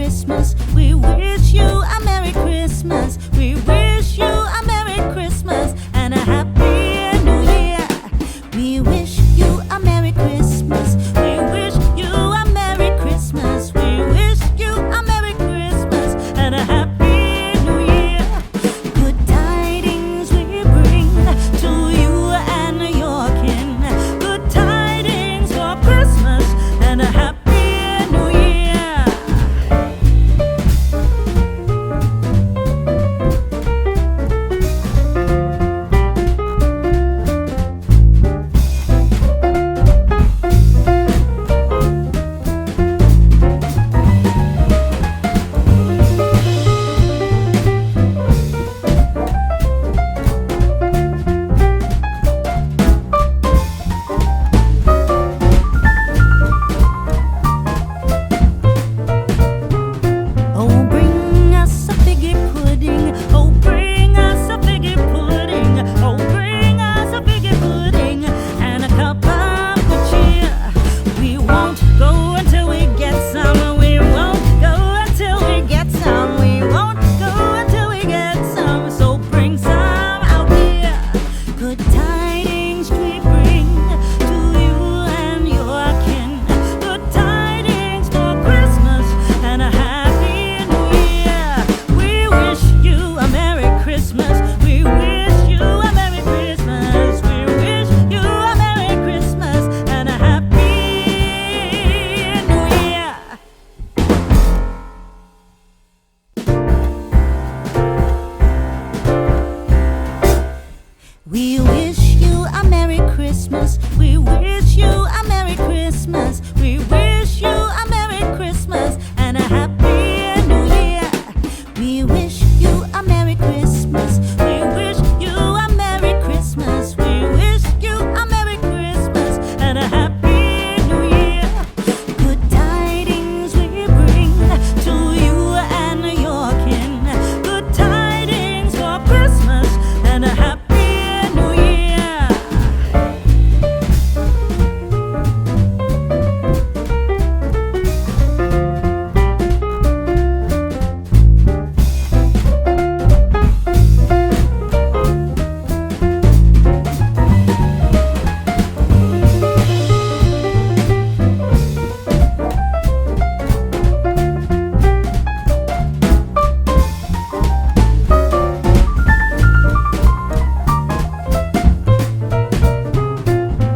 Christmas. We wish you a Merry Christmas. We wish you a Merry Christmas and a Happy New Year. We wish you a Merry Christmas. We wish you a Merry Christmas. We wish you a Merry Christmas and a Happy New Year. Good tidings we bring to you and your kin. Good tidings for Christmas and a Happy New Year. Oh, bring us a figgy pudding. Oh, bring us a figgy pudding. Oh, bring us a figgy pudding and a cup of good cheer. We won't go until we get some. We won't go until we get some. We won't go until we get some. So bring some out here. Good tidings we bring to you and your kin. Good tidings for Christmas and a Happy New Year. We wish you a Merry Christmas. We wish you a Merry Christmas. We wish you a Merry Christmas and a Happy New Year. We wish you a Merry Christmas. We wish you a Merry Christmas. We wish you a Merry Christmas and a Happy New Year. We wish you a Merry Christmas. We wish you a Merry Christmas. We wish you a Merry Christmas and a Happy New Year. Good tidings we bring to you and your kin. Good tidings for Christmas and a Happy New Year.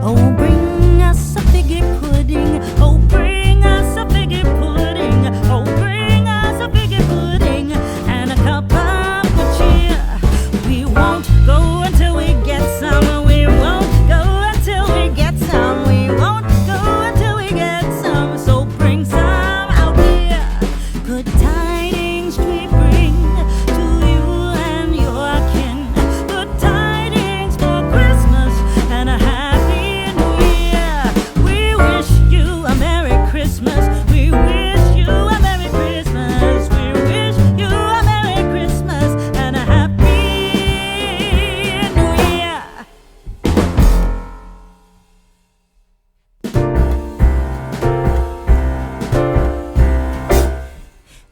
Oh, bring us a figgy pudding. Oh, bring us a figgy pudding. Oh, bring us a figgy pudding and a cup of good cheer. We won't go until we get some. We won't go until we get some. We won't go until we get some. So bring some out here. Good tidings we bring to you and your kin. Good tidings for Christmas and a Happy New Year. We wish you a Merry Christmas. We wish you a Merry Christmas. We wish you a Merry Christmas and a Happy New Year.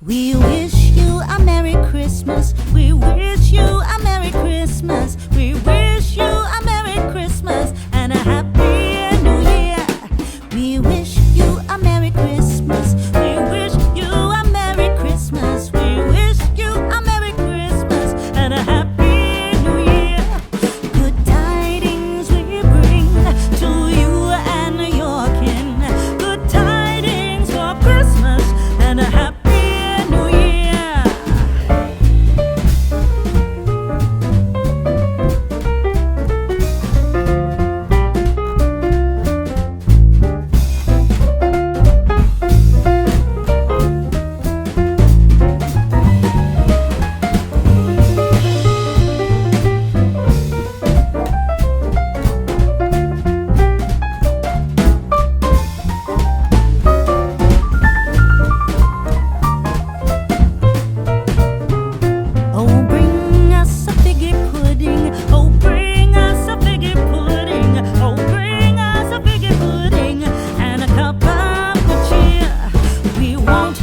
We wish you a Merry Christmas. We wish you a Merry Christmas. We wish you a Merry Christmas and a Happy New Year. We wish you a Merry Christmas. We wish you a Merry Christmas. We wish you a Merry Christmas and a Happy New Year. Good tidings we bring to you and your kin. Good tidings for Christmas and a Happy New Year. won't